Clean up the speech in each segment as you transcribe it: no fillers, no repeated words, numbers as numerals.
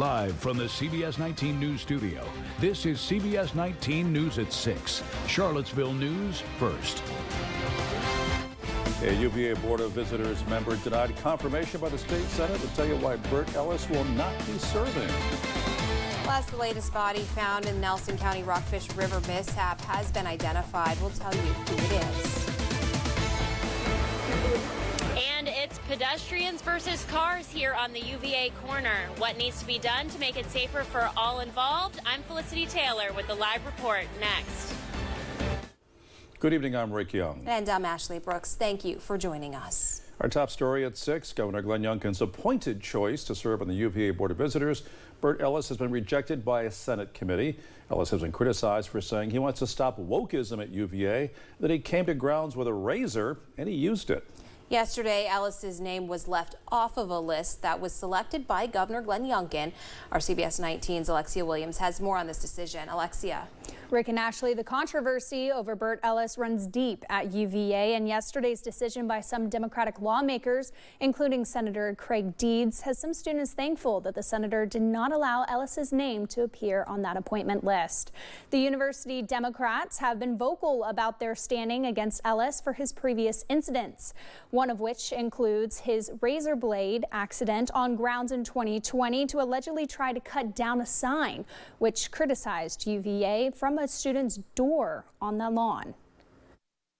Live from the CBS19 News Studio, this is CBS19 News at 6. Charlottesville News first. A UVA Board of Visitors member denied confirmation by the state Senate to tell you why Bert Ellis will not be serving. Plus, the latest body found in Nelson County Rockfish River mishap has been identified. We'll tell you who it is. And it's pedestrians versus cars here on the UVA corner. What needs to be done to make it safer for all involved? I'm Felicity Taylor with the live report next. Good evening, I'm Rick Young. And I'm Ashley Brooks. Thank you for joining us. Our top story at 6, Governor Glenn Youngkin's appointed choice to serve on the UVA Board of Visitors, Bert Ellis, has been rejected by a Senate committee. Ellis has been criticized for saying he wants to stop wokeism at UVA, that he came to grounds with a razor and he used it. Yesterday, Ellis's name was left off of a list that was selected by Governor Glenn Youngkin. Our CBS 19's Alexia Williams has more on this decision. Alexia. Rick and Ashley, the controversy over Bert Ellis runs deep at UVA, and yesterday's decision by some Democratic lawmakers, including Senator Craig Deeds, has some students thankful that the senator did not allow Ellis's name to appear on that appointment list. The university Democrats have been vocal about their standing against Ellis for his previous incidents, one of which includes his razor blade accident on grounds in 2020 to allegedly try to cut down a sign, which criticized UVA from a student's door on the lawn.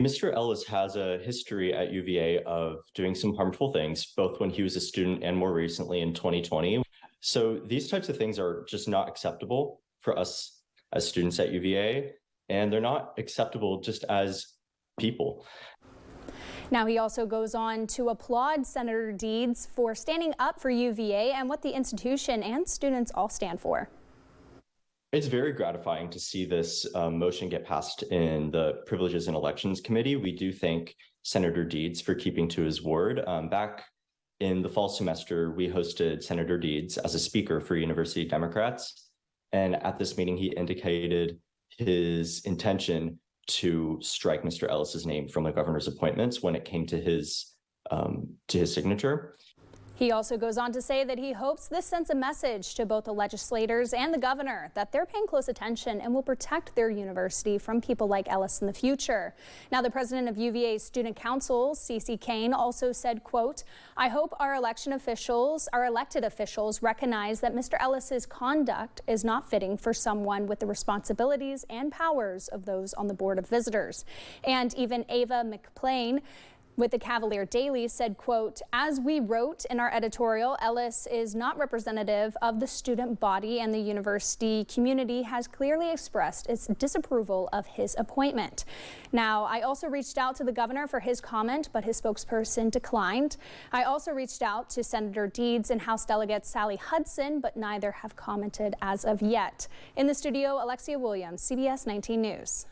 Mr. Ellis has a history at UVA of doing some harmful things, both when he was a student and more recently in 2020. So these types of things are just not acceptable for us as students at UVA, and they're not acceptable just as people. Now, he also goes on to applaud Senator Deeds for standing up for UVA and what the institution and students all stand for. It's very gratifying to see this motion get passed in the Privileges and Elections Committee. We do thank Senator Deeds for keeping to his word. Back in the fall semester, we hosted Senator Deeds as a speaker for University Democrats. And at this meeting, he indicated his intention to strike Mr. Ellis's name from the governor's appointments when it came to his signature. He also goes on to say that he hopes this sends a message to both the legislators and the governor that they're paying close attention and will protect their university from people like Ellis in the future. Now, the president of UVA's Student Council, CeCe Kane, also said, quote, "I hope our elected officials recognize that Mr. Ellis's conduct is not fitting for someone with the responsibilities and powers of those on the Board of Visitors." And even Ava McPlain with the Cavalier Daily said, quote, "As we wrote in our editorial, Ellis is not representative of the student body, and the university community has clearly expressed its disapproval of his appointment." Now, I also reached out to the governor for his comment, but his spokesperson declined. I also reached out to Senator Deeds and House Delegate Sally Hudson, but neither have commented as of yet. In the studio, Alexia Williams, CBS 19 News.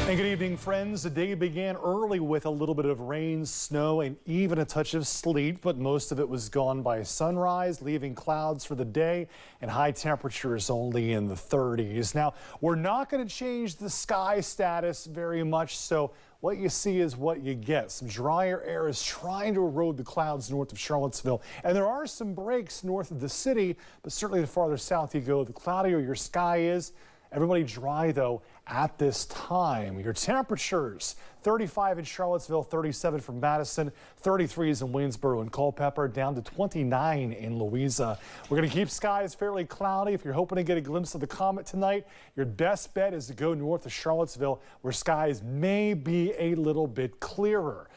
And good evening, friends. The day began early with a little bit of rain, snow, and even a touch of sleet, but most of it was gone by sunrise, leaving clouds for the day and high temperatures only in the 30s. Now, we're not going to change the sky status very much, so what you see is what you get. Some drier air is trying to erode the clouds north of Charlottesville, and there are some breaks north of the city, but certainly the farther south you go, the cloudier your sky is. Everybody dry, though, at this time. Your temperatures, 35 in Charlottesville, 37 for Madison, 33s in Waynesboro and Culpeper, down to 29 in Louisa. We're going to keep skies fairly cloudy. If you're hoping to get a glimpse of the comet tonight, your best bet is to go north of Charlottesville, where skies may be a little bit clearer.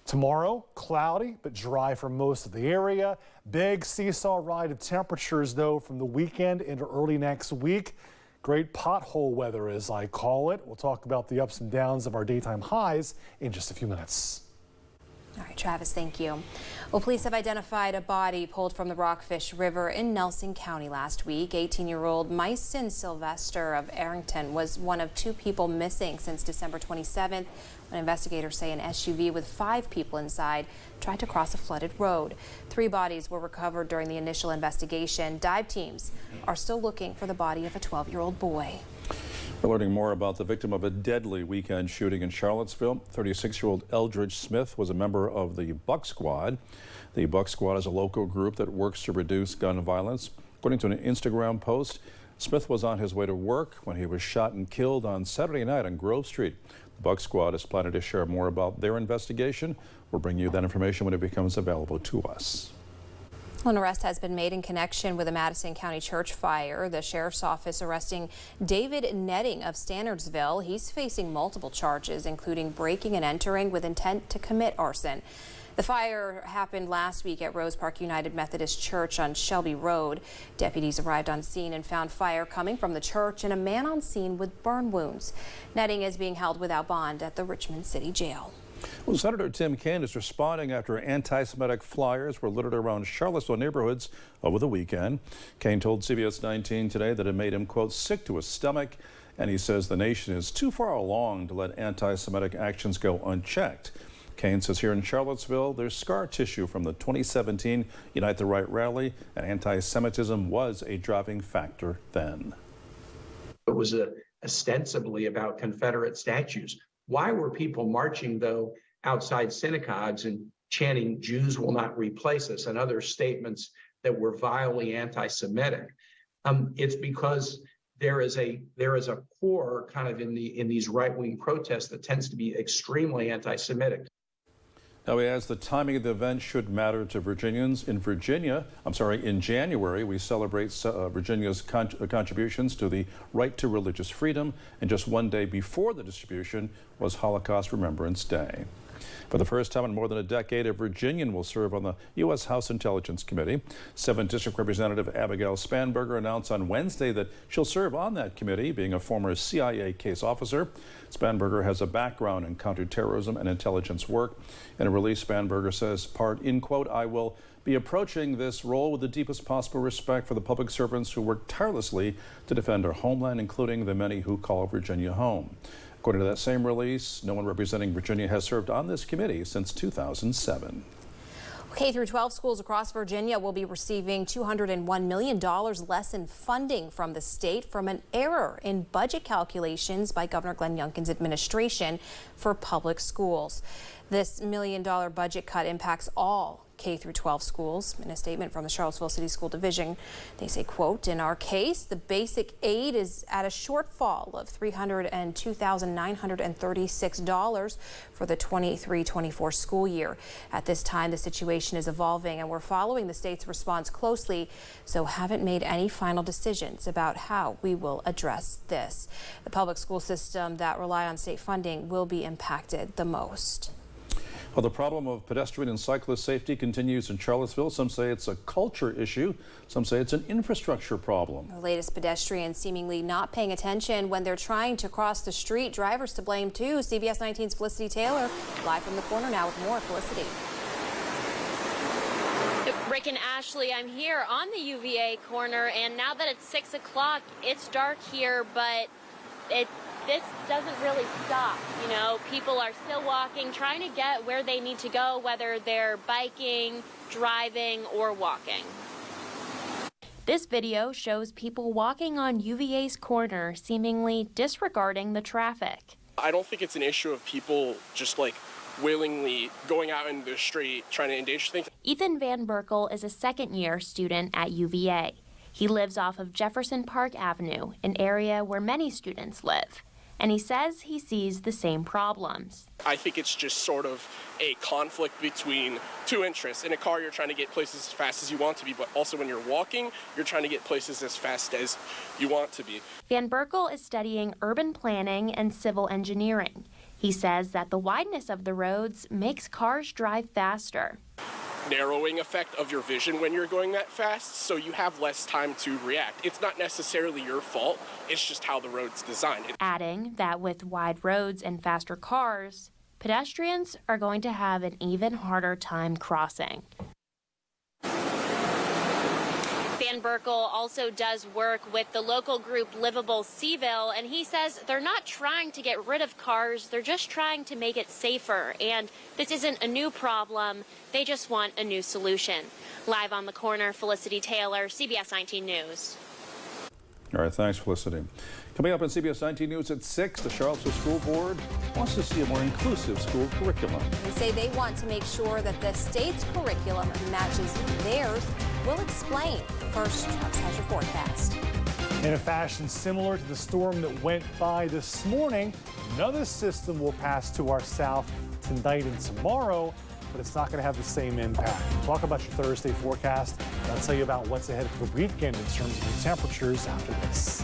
Tomorrow, cloudy but dry for most of the area. Big seesaw ride of temperatures, though, from the weekend into early next week. Great pothole weather, as I call it. We'll talk about the ups and downs of our daytime highs in just a few minutes. All right, Travis, thank you. Well, police have identified a body pulled from the Rockfish River in Nelson County last week. 18-year-old Myson Sylvester of Arrington was one of 2 people missing since December 27th, when investigators say an SUV with 5 people inside tried to cross a flooded road. 3 bodies were recovered during the initial investigation. Dive teams are still looking for the body of a 12-year-old boy. We're learning more about the victim of a deadly weekend shooting in Charlottesville. 36-year-old Eldridge Smith was a member of the Buck Squad. The Buck Squad is a local group that works to reduce gun violence. According to an Instagram post, Smith was on his way to work when he was shot and killed on Saturday night on Grove Street. The Buck Squad is planning to share more about their investigation. We'll bring you that information when it becomes available to us. An arrest has been made in connection with a Madison County church fire. The sheriff's office arresting David Netting of Standardsville. He's facing multiple charges, including breaking and entering with intent to commit arson. The fire happened last week at Rose Park United Methodist Church on Shelby Road. Deputies arrived on scene and found fire coming from the church and a man on scene with burn wounds. Netting is being held without bond at the Richmond City Jail. Well, Senator Tim Kaine is responding after anti-Semitic flyers were littered around Charlottesville neighborhoods over the weekend. Kaine told CBS19 today that it made him, quote, sick to his stomach, and he says the nation is too far along to let anti-Semitic actions go unchecked. Kaine says here in Charlottesville, there's scar tissue from the 2017 Unite the Right rally, and anti-Semitism was a driving factor then. It was ostensibly about Confederate statues. Why were people marching, though, outside synagogues and chanting, "Jews will not replace us," and other statements that were vilely anti-Semitic? It's because there is a core kind of in these right-wing protests that tends to be extremely anti-Semitic. Now, he adds the timing of the event should matter to Virginians. In January, we celebrate Virginia's contributions to the right to religious freedom, and just one day before the distribution was Holocaust Remembrance Day. For the first time in more than a decade, a Virginian will serve on the U.S. House Intelligence Committee. 7th District Representative Abigail Spanberger announced on Wednesday that she'll serve on that committee, being a former CIA case officer. Spanberger has a background in counterterrorism and intelligence work. In a release, Spanberger says, in quote, "I will be approaching this role with the deepest possible respect for the public servants who work tirelessly to defend our homeland, including the many who call Virginia home." According to that same release, no one representing Virginia has served on this committee since 2007. K-12 schools across Virginia will be receiving $201 million less in funding from the state from an error in budget calculations by Governor Glenn Youngkin's administration for public schools. This $1 million budget cut impacts all K-12 schools. In a statement from the Charlottesville City School Division, they say, quote, "In our case, the basic aid is at a shortfall of $302,936 for the 23-24 school year. At this time, the situation is evolving and we're following the state's response closely, so haven't made any final decisions about how we will address this." The public school system that rely on state funding will be impacted the most. Well, the problem of pedestrian and cyclist safety continues in Charlottesville. Some say it's a culture issue. Some say it's an infrastructure problem. The latest pedestrians seemingly not paying attention when they're trying to cross the street. Drivers to blame too. CBS 19's Felicity Taylor live from the corner now with more. Felicity. Rick and Ashley, I'm here on the UVA corner, and now that it's 6 o'clock, it's dark here, but this doesn't really stop. You know, people are still walking, trying to get where they need to go, whether they're biking, driving, or walking. This video shows people walking on UVA's corner, seemingly disregarding the traffic. I don't think it's an issue of people just like willingly going out in the street trying to endanger things. Ethan Van Berkel is a second-year student at UVA. He lives off of Jefferson Park Avenue, an area where many students live. And he says he sees the same problems. I think it's just sort of a conflict between two interests. In a car, you're trying to get places as fast as you want to be, but also when you're walking, you're trying to get places as fast as you want to be. Van Berkel is studying urban planning and civil engineering. He says that the wideness of the roads makes cars drive faster. Narrowing effect of your vision when you're going that fast, so you have less time to react. It's not necessarily your fault, it's just how the road's designed. Adding that with wide roads and faster cars, pedestrians are going to have an even harder time crossing. Van Berkel also does work with the local group Livable Seaville, and he says they're not trying to get rid of cars, they're just trying to make it safer. And this isn't a new problem, they just want a new solution. Live on the corner, Felicity Taylor, CBS 19 News. All right, thanks for listening. Coming up on CBS19 News at 6, the Charlottesville School Board wants to see a more inclusive school curriculum. They say they want to make sure that the state's curriculum matches theirs. We'll explain. First, Travis has your forecast. In a fashion similar to the storm that went by this morning, another system will pass to our south tonight and tomorrow, but it's not going to have the same impact. We'll talk about your Thursday forecast, and I'll tell you about what's ahead for the weekend in terms of the temperatures after this.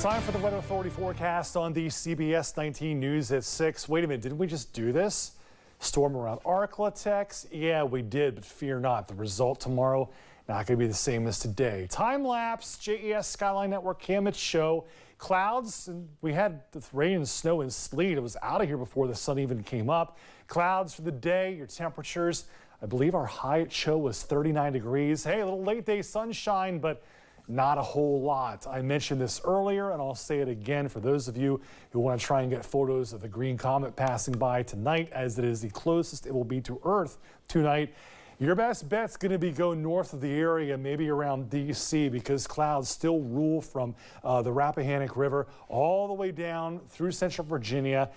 Time for the Weather Authority forecast on the CBS 19 News at 6. Wait a minute, didn't we just do this? Storm around Arklatex? Yeah, we did, but fear not. The result tomorrow, not going to be the same as today. Time lapse, JES Skyline Network Camit show. Clouds, and we had the rain, snow, and sleet. It was out of here before the sun even came up. Clouds for the day, your temperatures. I believe our high at show was 39 degrees. Hey, a little late day sunshine, but not a whole lot. I mentioned this earlier, and I'll say it again for those of you who want to try and get photos of the green comet passing by tonight, as it is the closest it will be to Earth tonight. Your best bet's going to be go north of the area, maybe around D.C., because clouds still rule from the Rappahannock River all the way down through central Virginia,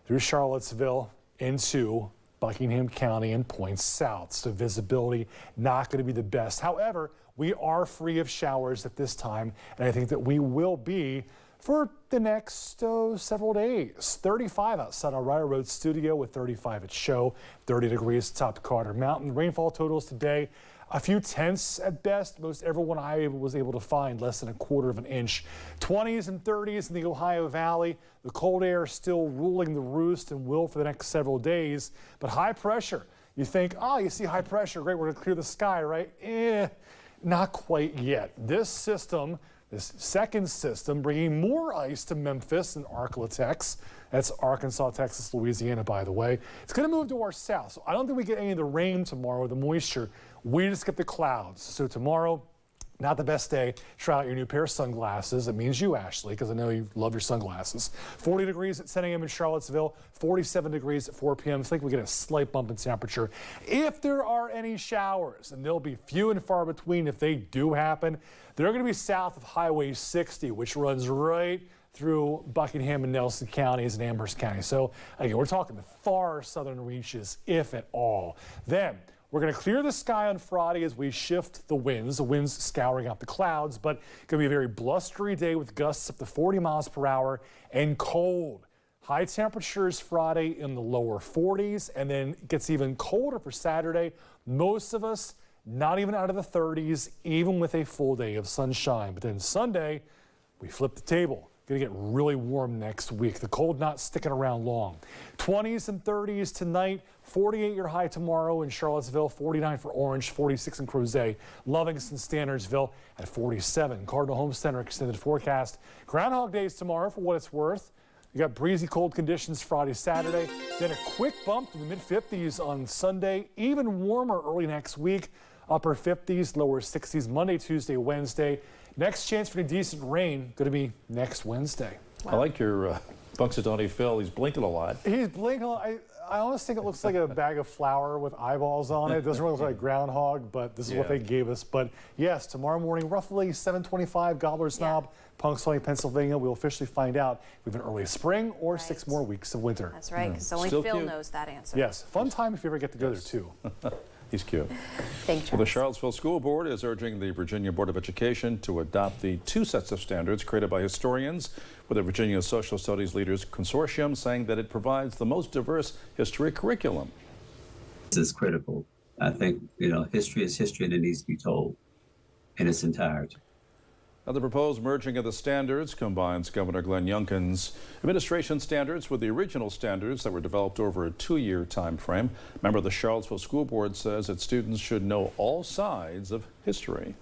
through Charlottesville, into Buckingham County and points south. So visibility not going to be the best. However, we are free of showers at this time, and I think that we will be for the next several days. 35 outside our Ryder Road studio with 35 at show, 30 degrees atop Carter Mountain. Rainfall totals today, a few tenths at best. Most everyone I was able to find less than a quarter of an inch. 20s and 30s in the Ohio Valley. The cold air still ruling the roost and will for the next several days. But high pressure, you think, oh, you see high pressure, great, we're going to clear the sky, right? Not quite yet. This system, this second system, bringing more ice to Memphis and Arklatex. That's Arkansas, Texas, Louisiana, by the way. It's going to move to our south. So I don't think we get any of the rain tomorrow, the moisture. We just get the clouds. So tomorrow, not the best day. Try out your new pair of sunglasses. It means you, Ashley, because I know you love your sunglasses. 40 degrees at 10 a.m. in Charlottesville, 47 degrees at 4 p.m. I think we get a slight bump in temperature. If there are any showers, and they'll be few and far between if they do happen, they're going to be south of Highway 60, which runs right through Buckingham and Nelson counties and Amherst County. So again, we're talking the far southern reaches, if at all. Then we're going to clear the sky on Friday as we shift the winds scouring out the clouds, but it's going to be a very blustery day with gusts up to 40 miles per hour and cold. High temperatures Friday in the lower 40s, and then it gets even colder for Saturday. Most of us not even out of the 30s, even with a full day of sunshine. But then Sunday, we flip the table. Going to get really warm next week. The cold not sticking around long. 20s and 30s tonight, 48 your high tomorrow in Charlottesville, 49 for Orange, 46 in Crozet, Livingston, Standardsville at 47. Cardinal Home Center extended forecast. Groundhog Days tomorrow for what it's worth. You got breezy cold conditions Friday, Saturday, then a quick bump to the mid-50s on Sunday, even warmer early next week, upper 50s, lower 60s Monday, Tuesday, Wednesday. Next chance for any decent rain going to be next Wednesday. Wow. I like your Punxsutawney Phil. He's blinking a lot. He's blinking a lot. I almost think it looks like a bag of flour with eyeballs on it. It doesn't really look like a groundhog, but this is what they gave us. But yes, tomorrow morning, roughly 7:25, Gobbler's Knob, Punxsutawney, Pennsylvania. We'll officially find out if we have an early spring or 6 more weeks of winter. That's right, because only Phil knows that answer. Yes, fun time if you ever get to go there, too. He's cute. Thank you. Well, the Charlottesville School Board is urging the Virginia Board of Education to adopt the 2 sets of standards created by historians with the Virginia Social Studies Leaders Consortium, saying that it provides the most diverse history curriculum. This is critical. I think, history is history and it needs to be told in its entirety. Now, the proposed merging of the standards combines Governor Glenn Youngkin's administration standards with the original standards that were developed over a 2-year time frame. A member of the Charlottesville School Board says that students should know all sides of history.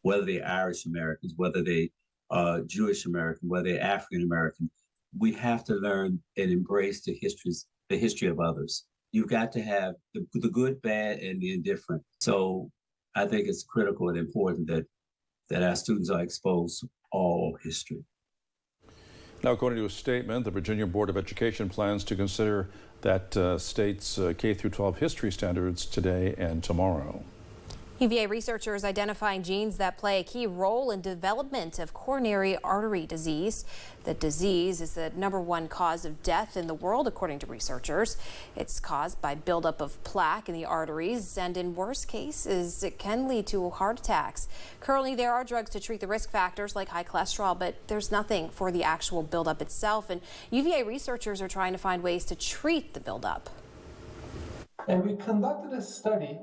Whether they're Irish Americans, whether they are Jewish American, whether they're African American, we have to learn and embrace the history of others. You've got to have the good, bad, and the indifferent. So I think it's critical and important that our students are exposed to all history. Now, according to a statement, the Virginia Board of Education plans to consider that state's K-12 history standards today and tomorrow. UVA researchers identifying genes that play a key role in development of coronary artery disease. The disease is the #1 cause of death in the world, according to researchers. It's caused by buildup of plaque in the arteries, and in worst cases, it can lead to heart attacks. Currently, there are drugs to treat the risk factors like high cholesterol, but there's nothing for the actual buildup itself. And UVA researchers are trying to find ways to treat the buildup. And we conducted a study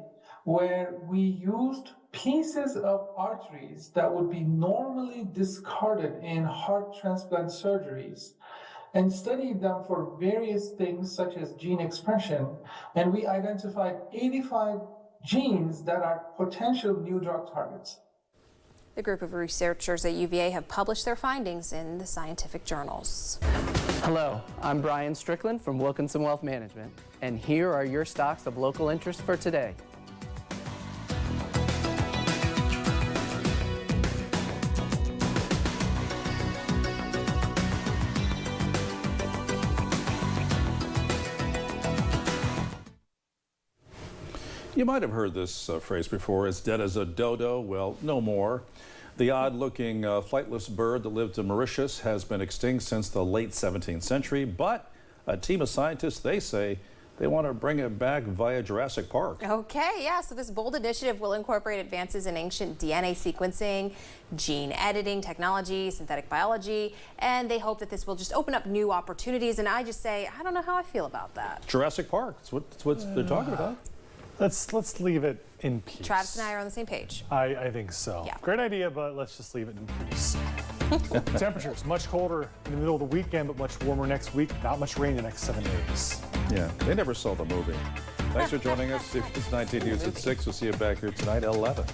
where we used pieces of arteries that would be normally discarded in heart transplant surgeries and studied them for various things such as gene expression. And we identified 85 genes that are potential new drug targets. The group of researchers at UVA have published their findings in the scientific journals. Hello, I'm Brian Strickland from Wilkinson Wealth Management, and here are your stocks of local interest for today. You might have heard this phrase before, as dead as a dodo. Well, no more. The odd-looking flightless bird that lived in Mauritius has been extinct since the late 17th century, but a team of scientists, they say, they want to bring it back via Jurassic Park. Okay, yeah, so this bold initiative will incorporate advances in ancient DNA sequencing, gene editing technology, synthetic biology, and they hope that this will just open up new opportunities. And I just say, I don't know how I feel about that. Jurassic Park, that's what they're talking about. Let's leave it in peace. Travis and I are on the same page. I think so. Yeah. Great idea, but let's just leave it in peace. Temperatures much colder in the middle of the weekend, but much warmer next week. Not much rain the next 7 days. Yeah, they never saw the movie. Thanks for joining us. CBS19 News at 6. We'll see you back here tonight at 11.